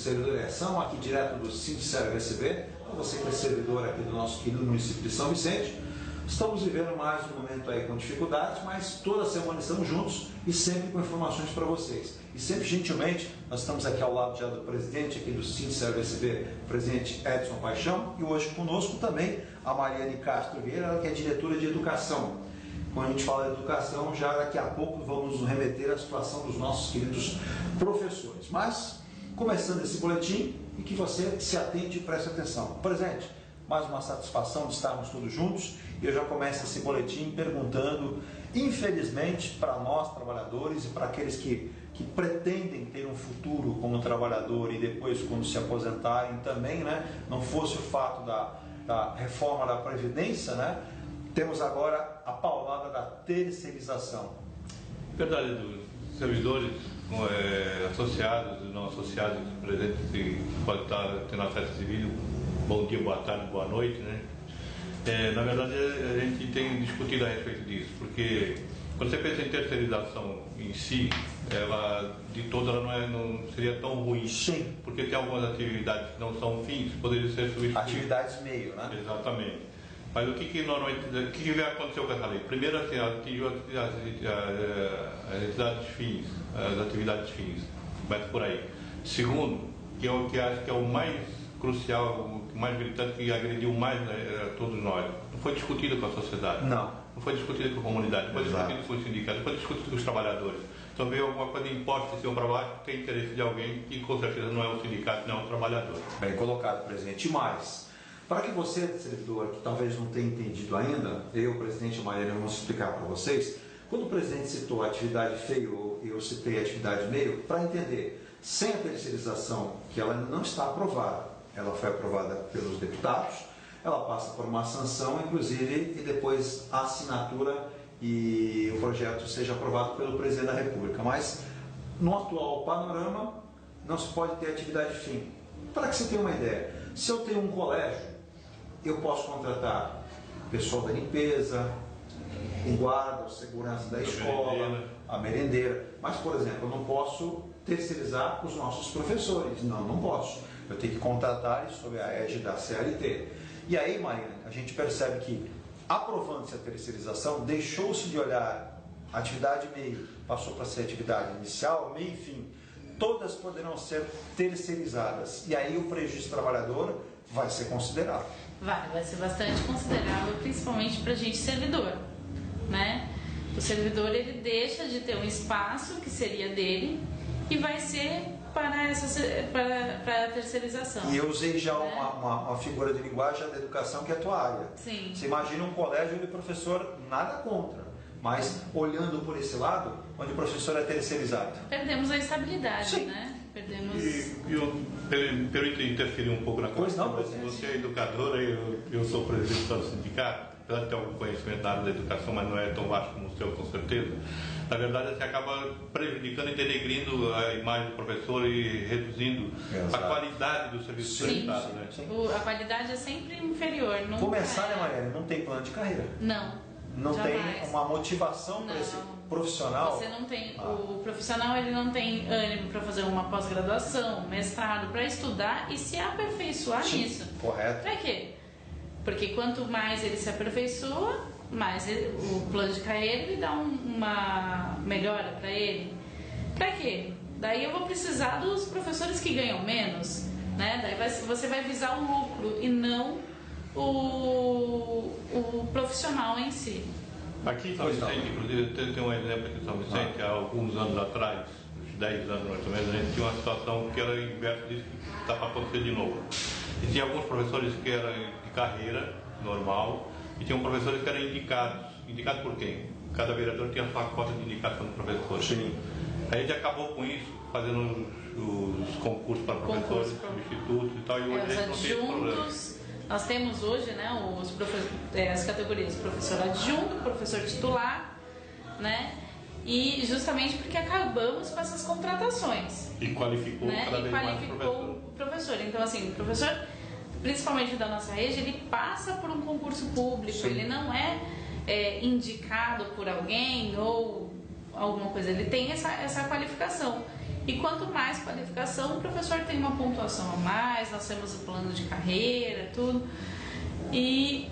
Servidor e Ação, aqui direto do Sindserv SB, para você que é servidor aqui do nosso querido município de São Vicente. Estamos vivendo mais um momento aí com dificuldades, mas toda semana estamos juntos e sempre com informações para vocês. E sempre, gentilmente, nós estamos aqui ao lado já do presidente aqui do Sindserv SB, presidente Edson Paixão, e hoje conosco também a Mariane Castro Vieira, ela que é diretora de Educação. Quando a gente fala de educação, já daqui a pouco vamos nos remeter à situação dos nossos queridos professores. Mas, começando esse boletim, e que você se atente e preste atenção. Presidente, mais uma satisfação de estarmos todos juntos, e eu já começo esse boletim perguntando, infelizmente, para nós trabalhadores e para aqueles que pretendem ter um futuro como trabalhador e depois, quando se aposentarem também, né, não fosse o fato da reforma da Previdência, né, temos agora a paulada da terceirização. Verdade, dos servidores associados e não associados presentes que podem estar tendo acesso a esse vídeo, bom dia, boa tarde, boa noite, né? Na verdade, a gente tem discutido a respeito disso, porque quando você pensa em terceirização em si, ela de toda ela não seria tão ruim. Sim. Porque tem algumas atividades que não são fins, poderiam ser substituídas. Atividades meio, né? Exatamente. Mas o que normalmente, o que vai acontecer com essa lei? Primeiro, assim, atingiu as atividades fins, começa por aí. Segundo, que é o que acho que é o mais crucial, o mais gritante, que agrediu mais todos nós, não foi discutido com a sociedade. Não foi discutido com a comunidade, não foi discutido com os sindicatos, não foi discutido com os trabalhadores. Então veio alguma coisa imposta em cima para baixo, tem interesse de alguém que com certeza não é o sindicato, não é o trabalhador. Bem colocado, presidente. E mais, para que você, servidor, que talvez não tenha entendido ainda, eu, presidente Mariane, vamos explicar para vocês. Quando o presidente citou a atividade feio, eu citei a atividade meio, para entender, sem a terceirização, que ela não está aprovada, ela foi aprovada pelos deputados, ela passa por uma sanção, inclusive, e depois a assinatura e o projeto seja aprovado pelo presidente da República. Mas, no atual panorama, não se pode ter atividade fim. Para que você tenha uma ideia, se eu tenho um colégio, eu posso contratar pessoal da limpeza, o guarda, o segurança da escola, a merendeira. Mas, por exemplo, eu não posso terceirizar os nossos professores. Não posso. Eu tenho que contratar isso sob a égide da CLT. E aí, Marina, a gente percebe que, aprovando-se a terceirização, deixou-se de olhar a atividade meio, passou para ser atividade inicial, meio e fim. Todas poderão ser terceirizadas. E aí o prejuízo trabalhador vai ser considerável. Vai ser bastante considerável, principalmente para a gente servidor, né? O servidor, ele deixa de ter um espaço que seria dele e vai ser para a terceirização. E eu usei já uma figura de linguagem da educação que é a tua área. Sim. Você imagina um colégio onde o professor nada contra, mas olhando por esse lado, onde o professor é terceirizado. Perdemos a estabilidade, sim, né? Perdemos... Permita interferir um pouco na coisa. Pois não, presidente. Você é educadora, eu sou presidente do sindicato, apesar de ter algum conhecimento da área da educação, mas não é tão vasto como o seu, com certeza. Na verdade, você acaba prejudicando e denegrindo a imagem do professor e reduzindo a qualidade do serviço prestado. Né? A qualidade é sempre inferior. Começar, né, Mariana? Não tem plano de carreira. Não jamais. Tem uma motivação para esse profissional. Você não tem, o profissional, ele não tem ânimo para fazer uma pós-graduação, mestrado, para estudar e se aperfeiçoar nisso. Correto. Para quê? Porque quanto mais ele se aperfeiçoa, mais o plano de carreira ele dá uma melhora para ele. Para quê? Daí eu vou precisar dos professores que ganham menos, né? Daí você vai visar o lucro e não o profissional em si. Aqui em São Vicente, inclusive, tem um exemplo aqui em São Vicente, há alguns anos atrás, uns 10 anos mais ou menos, a gente tinha uma situação que era inversa disso que está para acontecer de novo. E tinha alguns professores que eram de carreira normal e tinham professores que eram indicados. Indicados por quem? Cada vereador tinha a sua cota de indicação do professor. Sim. A gente acabou com isso, fazendo os concursos para professores, substitutos e tal, e hoje a gente não tem esse problema. Nós temos hoje, né, as categorias professor adjunto, professor titular, né, e justamente porque acabamos com essas contratações. E qualificou, né, cada vez mais o professor. Então, assim, o professor, principalmente da nossa rede, ele passa por um concurso público. Sim. Ele não é indicado por alguém ou alguma coisa, ele tem essa qualificação. E quanto mais qualificação, o professor tem uma pontuação a mais, nós temos o plano de carreira, tudo. E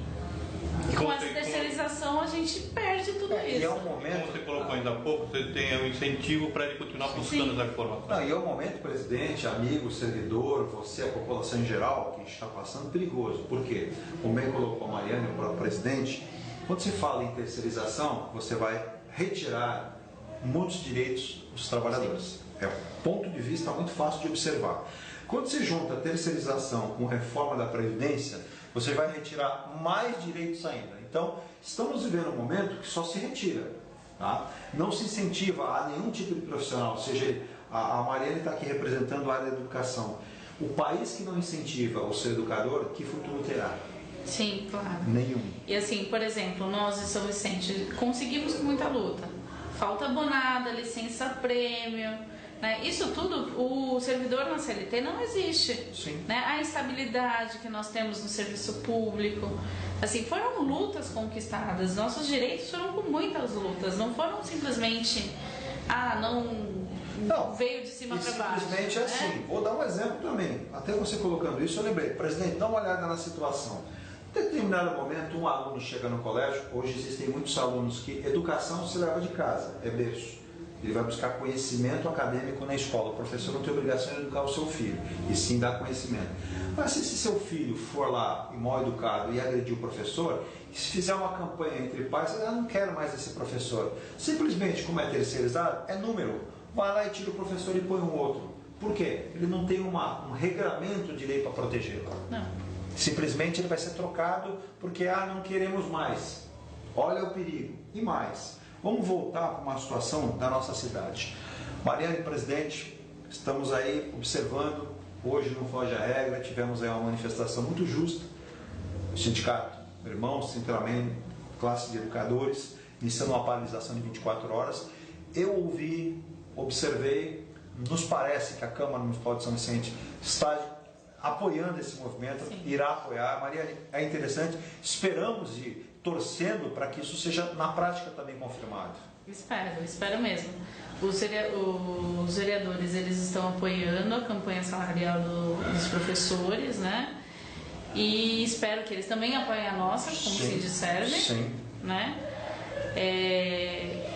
com essa terceirização a gente perde tudo isso. E é um momento, como você colocou ainda há pouco, você tem um incentivo para ele continuar buscando essa informação. Não, e é um momento, presidente, amigo, servidor, você, a população em geral, que a gente está passando, perigoso. Por quê? Como bem colocou a Mariane, o próprio presidente, quando se fala em terceirização, você vai retirar muitos direitos dos trabalhadores. É um ponto de vista muito fácil de observar. Quando se junta a terceirização com reforma da Previdência, você vai retirar mais direitos ainda. Então, estamos vivendo um momento que só se retira. Tá? Não se incentiva a nenhum tipo de profissional, ou seja, a Mariane está aqui representando a área da educação. O país que não incentiva o ser educador, que futuro terá? Sim, claro. Nenhum. E assim, por exemplo, nós em São Vicente conseguimos com muita luta. Falta abonada, licença-prêmio, né? Isso tudo, o servidor na CLT não existe. Sim. Né? A instabilidade que nós temos no serviço público. Assim, foram lutas conquistadas, nossos direitos foram com muitas lutas, não foram simplesmente, não veio de cima para baixo. Simplesmente né? assim. Vou dar um exemplo também. Até você colocando isso, eu lembrei. Presidente, dá uma olhada na situação. Em determinado momento, um aluno chega no colégio, hoje existem muitos alunos que educação se leva de casa, é berço. Ele vai buscar conhecimento acadêmico na escola. O professor não tem obrigação de educar o seu filho, e sim dar conhecimento. Mas se seu filho for lá e mal educado e agredir o professor, e se fizer uma campanha entre pais, eu não quero mais esse professor. Simplesmente, como é terceirizado, é número. Vai lá e tira o professor e põe um outro. Por quê? Ele não tem um regramento de lei para protegê-lo. Não. Simplesmente ele vai ser trocado porque não queremos mais. Olha o perigo. E mais. Vamos voltar para uma situação da nossa cidade. Mariane, presidente, estamos aí observando, hoje não foge a regra, tivemos aí uma manifestação muito justa. O sindicato, irmãos, sinceramente, classe de educadores, iniciando uma paralisação de 24 horas. Eu ouvi, observei, nos parece que a Câmara Municipal de São Vicente está apoiando esse movimento, Sim. Irá apoiar. Mariane, é interessante, esperamos e torcendo para que isso seja na prática também confirmado. Espero mesmo. Os vereadores, eles estão apoiando a campanha salarial dos professores, né? E espero que eles também apoiem a nossa, como se disserve. Sim. Né?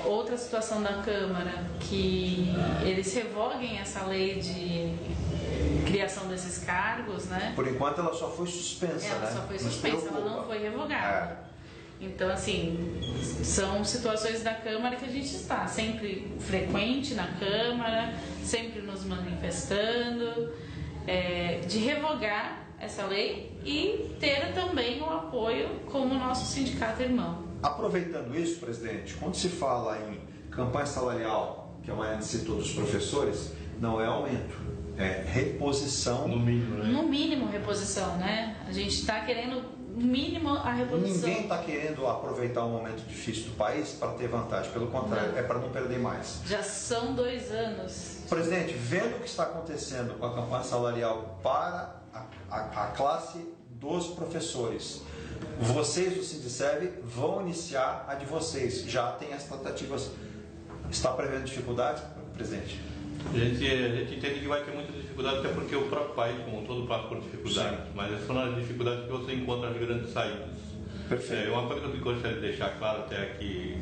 Outra situação da Câmara, que eles revoguem essa lei de criação desses cargos, né? Por enquanto ela só foi suspensa, Ela né? só foi Nos suspensa, ela preocupa. não foi revogada. Então, assim, são situações da Câmara que a gente está sempre frequente na Câmara, sempre nos manifestando, de revogar essa lei e ter também o apoio como nosso sindicato irmão. Aproveitando isso, presidente, quando se fala em campanha salarial, que a Mariane citou dos professores, não é aumento, é reposição. No mínimo, né? No mínimo, reposição, né? A gente está querendo no mínimo a reposição. Ninguém está querendo aproveitar um momento difícil do país para ter vantagem, pelo contrário, é para não perder mais. Já são 2 anos. Presidente, vendo o que está acontecendo com a campanha salarial para a classe dos professores, vocês do Sindiserve vão iniciar a de vocês. Já tem as tratativas. Está prevendo dificuldades, presidente? A gente entende que vai ter muita dificuldade, até porque o próprio país, como um todo, passa por dificuldades. Sim. Mas são nas dificuldades que você encontra as grandes saídas. Perfeito. Uma coisa que eu gostaria de deixar claro, até aqui,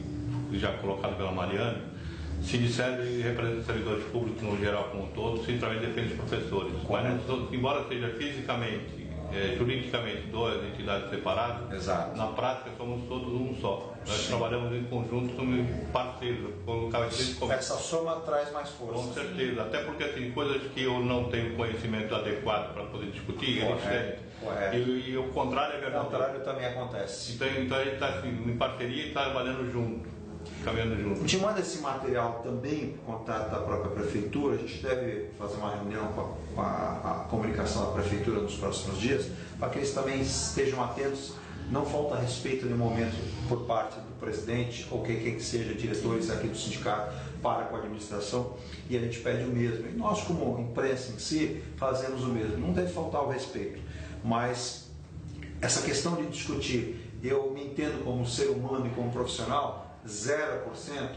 já colocado pela Mariane, Sindiserve representa os servidores públicos no geral como um todo, sinceramente defende os professores. Mas, embora seja fisicamente, juridicamente duas entidades separadas, Exato. na prática somos todos um só. Nós trabalhamos em conjunto, somos parceiros. Essa soma traz mais força. Com certeza, até porque assim, coisas que eu não tenho conhecimento adequado para poder discutir, eles têm. Correto. E o contrário é O verdade. contrário também acontece. Então a gente está assim, em parceria e trabalhando junto, caminhando A junto. gente manda esse material também por contato da própria prefeitura. A gente deve fazer uma reunião com a comunicação da prefeitura nos próximos dias, para que eles também estejam atentos. Não falta respeito no momento por parte do presidente ou quem que seja, diretores aqui do sindicato, para com a administração, e a gente pede o mesmo. E nós, como imprensa em si, fazemos o mesmo. Não deve faltar o respeito, mas essa questão de discutir, eu me entendo como ser humano e como profissional, 0%,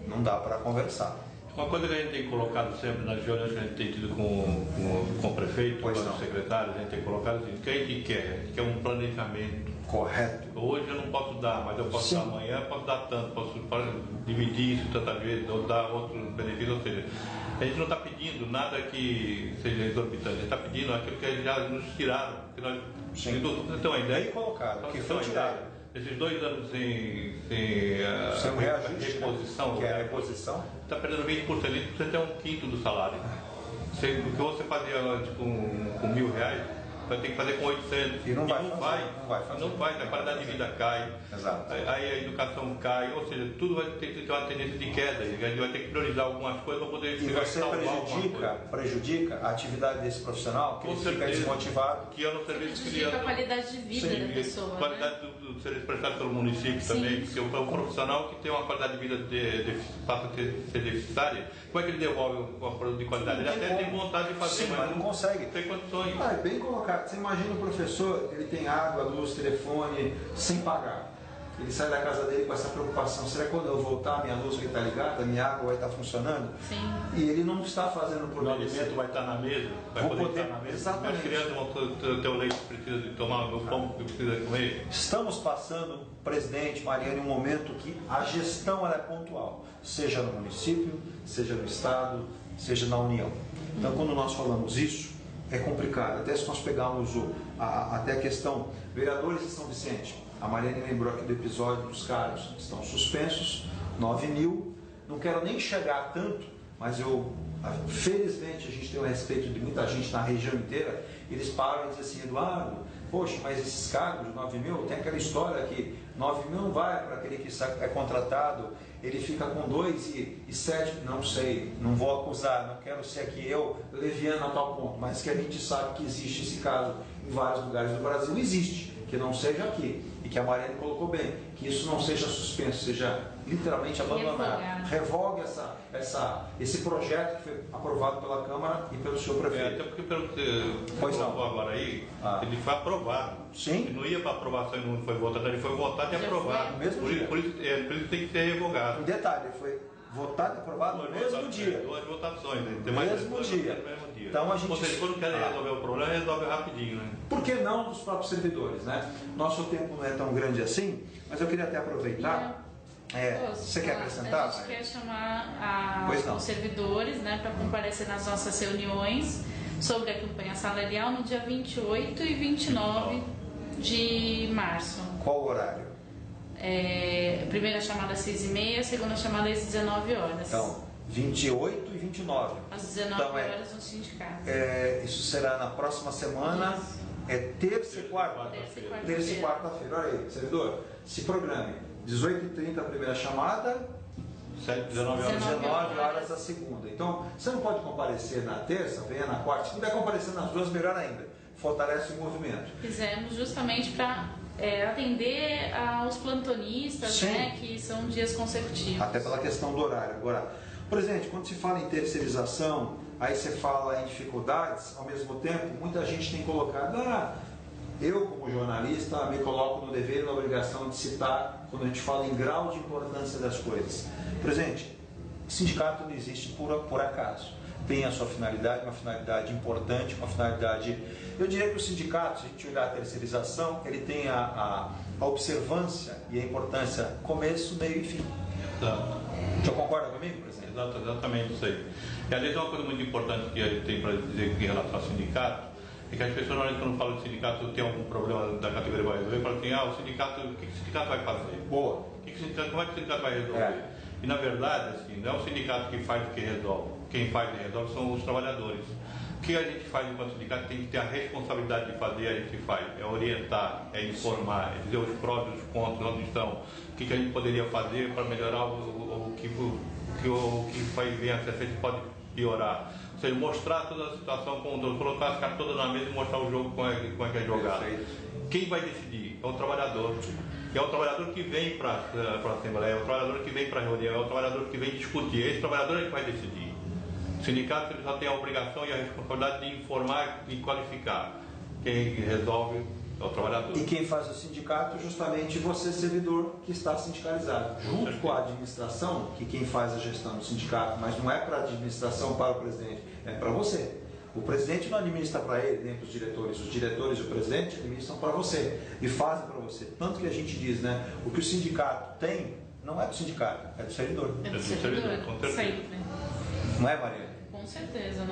não dá para conversar. Uma coisa que a gente tem colocado sempre nas reuniões que a gente tem tido com o prefeito, com os secretários, a gente tem colocado assim, o que a gente quer um planejamento correto. Hoje eu não posso dar, mas eu posso dar amanhã, posso dar tanto, posso dividir isso tantas vezes, ou dar outros benefícios, ou seja, a gente não está pedindo nada que seja exorbitante, a gente está pedindo aquilo que já nos tiraram. Que nós, você tem uma ideia? Bem colocado, que foi tirado. Esses 2 anos sem reposição, que é a reposição, está perdendo 20%, você tem 1/5 do salário. O que você fazia tipo, com R$1.000, vai ter que fazer com 800. E não vai fazer. A qualidade de vida cai. Exato. Aí a educação cai, ou seja, tudo vai ter uma tendência de queda. A gente vai ter que priorizar algumas coisas para poder salvar. E você prejudica a atividade desse profissional, que ele fica desmotivado. Que é no serviço prejudica a qualidade de vida da pessoa. A qualidade do serviço prestado pelo município também, porque é um profissional que tem uma qualidade de vida passa a ser deficitária. Como é que ele devolve uma produto de qualidade? Ele até tem vontade de fazer, mas não consegue. Tem condições. É bem colocado. Você imagina o professor, ele tem água, luz, telefone, sem pagar. Ele sai da casa dele com essa preocupação: será que quando eu voltar minha luz vai estar ligada, minha água vai estar funcionando? Sim. E ele não está fazendo por o alimento vai estar na mesa, vai poder estar na mesa. Exatamente. As crianças vão ter o leite que precisa de tomar, o pão que precisa comer. Estamos passando, presidente, Mariane, um momento que a gestão ela é pontual, seja no município, seja no estado, seja na União. Então, quando nós falamos isso, é complicado. Até se nós pegarmos até a questão, vereadores de São Vicente, a Mariane lembrou aqui do episódio dos cargos, estão suspensos, 9.000, não quero nem chegar tanto, mas felizmente a gente tem o respeito de muita gente na região inteira, eles param e dizem assim: Eduardo, poxa, mas esses cargos de 9.000, tem aquela história que 9.000 não vai para aquele que é contratado, ele fica com 2 e 7, não sei, não vou acusar, não quero ser aqui eu leviano a tal ponto, mas que a gente sabe que existe esse caso em vários lugares do Brasil, existe, que não seja aqui, e que a Mariane colocou bem, que isso não seja suspenso, seja literalmente abandonado. Revogue esse projeto que foi aprovado pela Câmara e pelo senhor prefeito. Até porque pelo que você falou agora aí, ele foi aprovado. Sim. Ele não ia para aprovação e não foi votado, ele foi votado e aprovado. Por isso tem que ser revogado. Um detalhe, foi votado e aprovado no mesmo dia. 2 votações, né? No mesmo dia. Então a gente... Ou seja, quando querem resolver o problema, resolve rapidinho, né? Por que não dos próprios servidores, né? Nosso tempo não é tão grande assim, mas eu queria até aproveitar. Você quer acrescentar? A gente quer chamar os servidores, né, para comparecer nas nossas reuniões sobre a campanha salarial no dia 28 e 29 de março. Qual o horário? Primeira chamada às 6h30, a segunda chamada às 19 horas. Então, 28 e 29. Às 19 horas no sindicato. Isso será na próxima semana. Isso. É terça e quarta. Terça e quarta-feira. Olha aí, servidor, se programe. 18h30 a primeira chamada, 19 horas a segunda. Então, você não pode comparecer na terça, venha na quarta. Se puder comparecer nas duas, melhor ainda. Fortalece o movimento. Fizemos justamente para atender aos plantonistas, né, que são dias consecutivos. Até pela questão do horário. Agora, presidente, quando se fala em terceirização, aí você fala em dificuldades, ao mesmo tempo, muita gente tem colocado, eu como jornalista me coloco no dever e na obrigação de citar quando a gente fala em grau de importância das coisas. Presidente, o sindicato não existe por acaso. Tem a sua finalidade, uma finalidade importante, uma finalidade... Eu diria que o sindicato, se a gente olhar a terceirização, ele tem a observância e a importância começo, meio e fim. Exato. O senhor concorda comigo, presidente? Exatamente isso aí. E aliás, uma coisa muito importante que a gente tem para dizer em relação ao sindicato, é que as pessoas, normalmente, quando falam de sindicato, tem algum problema da categoria vai resolver, falam assim, o sindicato, o que o sindicato vai fazer? Boa. Como é que o sindicato vai resolver? E na verdade, assim, não é o sindicato que faz o que resolve. Quem faz e resolve são os trabalhadores. O que a gente faz enquanto sindicato tem que ter a responsabilidade de fazer, a gente faz. É orientar, é informar, é dizer os prós e os contras, onde estão, o que a gente poderia fazer para melhorar o que vai vir a ser feito pode piorar. Ou seja, mostrar toda a situação, colocar as cartas todas na mesa e mostrar o jogo como é que é jogado. Quem vai decidir? É o trabalhador. É o trabalhador que vem para a Assembleia, é o trabalhador que vem para a reunião, é o trabalhador que vem discutir. Esse trabalhador é que vai decidir. O sindicato ele só tem a obrigação e a responsabilidade de informar e qualificar. Quem resolve ao trabalhador. E quem faz o sindicato, justamente você, servidor, que está sindicalizado. Junto com a administração, que quem faz a gestão do sindicato, mas não é para a administração, para o presidente, é para você. O presidente não administra para ele, nem para os diretores e o presidente administram para você e fazem para você. Tanto que a gente diz, né, o que o sindicato tem, não é do sindicato, é do servidor. É do servidor, com certeza. sempre. Não é, Maria? Com certeza.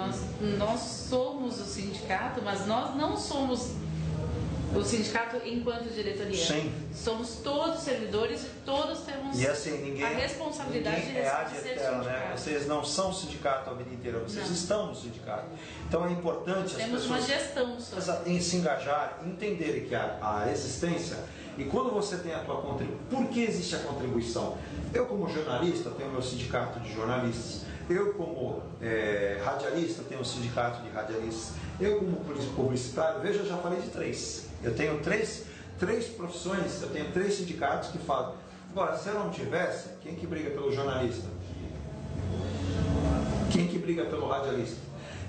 Nós somos o sindicato, mas nós não somos o sindicato enquanto diretoria. Sim. Somos todos servidores e todos temos E assim, a responsabilidade ninguém de é ad ser eterno, né? sindicato. Vocês não são sindicato a vida inteira, vocês Não. estão no sindicato. Então é importante Temos as uma pessoas gestão só. em se engajar, entenderem que a existência, e quando você tem a tua contribuição, por que existe a contribuição? Eu como jornalista tenho o meu sindicato de jornalistas, eu como radialista tenho um sindicato de radialistas, eu como publicitário, veja, eu já falei de 3. Eu tenho três profissões, eu tenho 3 sindicatos que falam. Agora, se eu não tivesse, quem que briga pelo jornalista? Quem que briga pelo radialista?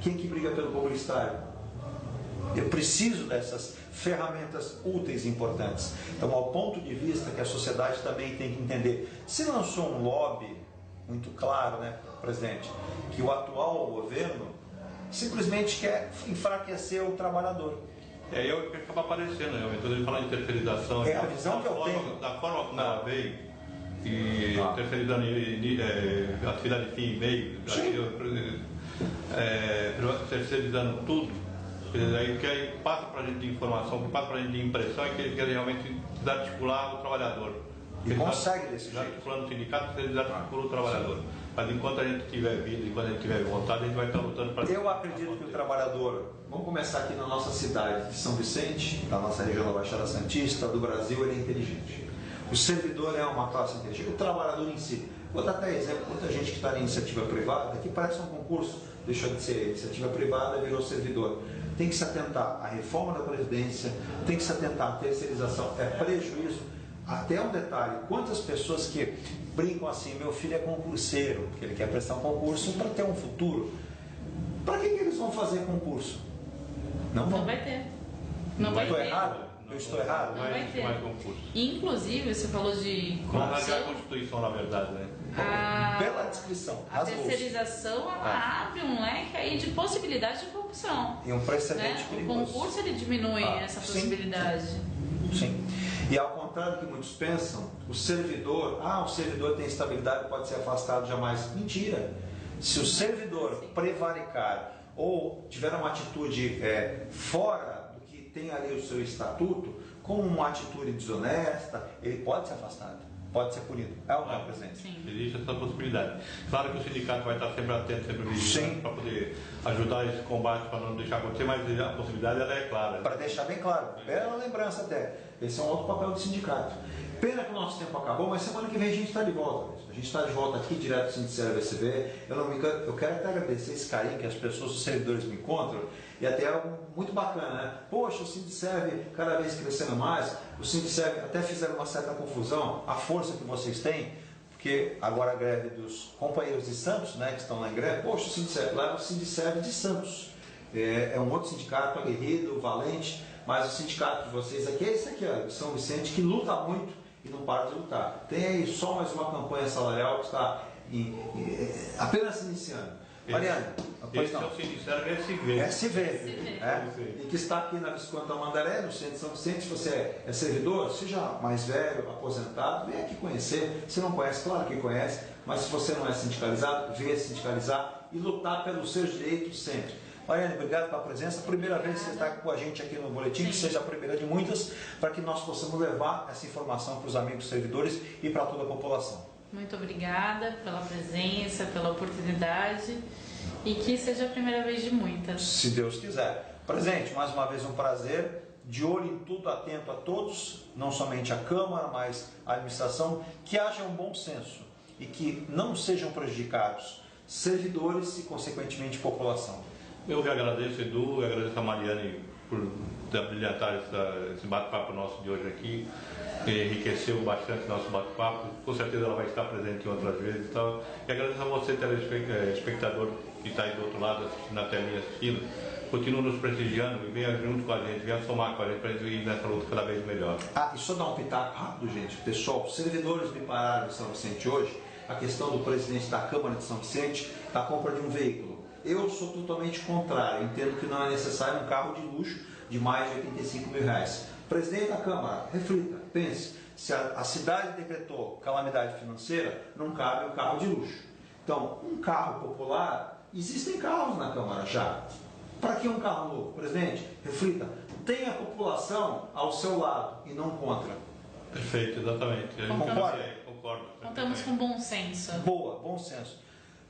Quem que briga pelo publicitário? Eu preciso dessas ferramentas úteis e importantes. Então, ao ponto de vista que a sociedade também tem que entender, se lançou um lobby muito claro, né, presidente, que o atual governo simplesmente quer enfraquecer o trabalhador. Eu que acaba aparecendo, né? Então ele fala de terceirização. É a visão que eu tenho. Da forma como ela veio, e terceirizando atividade de fim e meio, terceirizando tudo, aí que passa para a gente de informação, o que passa para a gente de impressão é que ele quer realmente desarticular o trabalhador. E consegue desse jeito. Desarticulando o sindicato, ele desarticula o trabalhador. Mas enquanto a gente tiver vida, enquanto a gente tiver vontade, a gente vai estar lutando para... Eu acredito que o trabalhador, vamos começar aqui na nossa cidade de São Vicente, da nossa região da Baixada Santista, do Brasil, ele é inteligente. O servidor é uma classe inteligente, o trabalhador em si. Vou dar até exemplo, muita gente que está na iniciativa privada, que parece um concurso, deixou de ser iniciativa privada e virou servidor. Tem que se atentar à reforma da Previdência, tem que se atentar à terceirização, é prejuízo. Até um detalhe, quantas pessoas que brincam assim, meu filho é concurseiro, porque ele quer prestar um concurso para ter um futuro. Para que eles vão fazer concurso? Não vão. Não vai ter. Não vai Estou ter. errado? Eu estou errado? Não vai ter. mais concurso. Inclusive, você falou de Vamos rasgar a corrupção. Constituição, na verdade, né? Pela descrição, A terceirização ela abre um leque aí de possibilidade de corrupção. E um precedente Né? O perigoso. concurso ele diminui essa sim. possibilidade. Sim. E ao contrário do que muitos pensam, o servidor tem estabilidade, pode ser afastado jamais. Mentira. Se o servidor prevaricar ou tiver uma atitude fora do que tem ali o seu estatuto, como uma atitude desonesta, ele pode ser afastado, pode ser punido. É o meu presidente. Sim. Existe essa possibilidade. Claro que o sindicato vai estar sempre atento, sempre vigilante para poder ajudar esse combate, para não deixar acontecer, mas a possibilidade ela é clara. Para deixar bem claro, bela lembrança até, esse é um outro papel do sindicato. Pena que o nosso tempo acabou, mas semana que vem a gente está de volta. A gente está de volta aqui, direto do Sindicerv VCV. Eu quero até agradecer esse carinho que as pessoas, os servidores me encontram, e até algo muito bacana, né? Poxa, o Sindicerv cada vez crescendo mais, o Sindicerv até fizeram uma certa confusão, a força que vocês têm, porque agora a greve dos companheiros de Santos, né, que estão lá em greve, poxa, o Sindicerv, lá é o Sindicerv de Santos. É um outro sindicato aguerrido, valente, mas o sindicato de vocês aqui é esse aqui, ó, de São Vicente, que luta muito e não para de lutar. Tem aí só mais uma campanha salarial que está apenas iniciando. Mariana, pois Esse não. é o Sindicerv SV. SV, e que está aqui na Visconde Tamandaré, no centro de São Vicente. Se você é servidor, seja mais velho, aposentado, vem aqui conhecer. Se não conhece, claro que conhece, mas se você não é sindicalizado, venha sindicalizar e lutar pelos seus direitos sempre. Mariana, obrigado pela presença. Primeira vez que você está com a gente aqui no Boletim, que seja a primeira de muitas, para que nós possamos levar essa informação para os amigos servidores e para toda a população. Muito obrigada pela presença, pela oportunidade e que seja a primeira vez de muitas. Se Deus quiser. Presidente, mais uma vez um prazer, de olho em tudo, atento a todos, não somente a Câmara, mas a administração, que haja um bom senso e que não sejam prejudicados servidores e, consequentemente, população. Eu que agradeço, Edu, e agradeço a Mariane por brilhantar esse bate-papo nosso de hoje aqui, que enriqueceu bastante nosso bate-papo. Com certeza ela vai estar presente em outras vezes. Então, e agradeço a você, telespectador, que está aí do outro lado, assistindo a telinha, assistindo. continuam nos prestigiando e venham junto com a gente, venham somar com a gente para a gente ir nessa luta cada vez melhor. E só dar um pitaco rápido, gente. Pessoal, os servidores me pararam em São Vicente hoje, a questão do presidente da Câmara de São Vicente, da compra de um veículo. Eu sou totalmente contrário, entendo que não é necessário um carro de luxo de mais de 85 mil reais. Presidente da Câmara, reflita, pense, se a cidade decretou calamidade financeira, não cabe um carro de luxo. Então, um carro popular, existem carros na Câmara já. Para que um carro novo? Presidente, reflita, tenha a população ao seu lado e não contra. Perfeito, exatamente. Concordo. Contamos com bom senso. Boa, bom senso.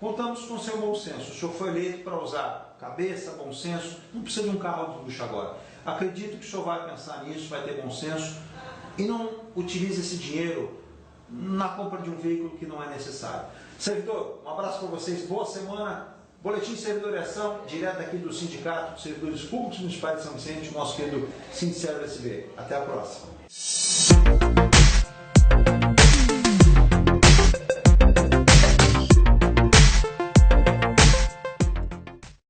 Contamos com o seu bom senso. O senhor foi eleito para usar cabeça, bom senso, não precisa de um carro de luxo agora. Acredito que o senhor vai pensar nisso, vai ter bom senso e não utilize esse dinheiro na compra de um veículo que não é necessário. Servidor, um abraço para vocês, boa semana. Boletim Servidor em Ação, direto aqui do Sindicato de Servidores Públicos Municipais de São Vicente, o nosso querido Sincero SB. Até a próxima.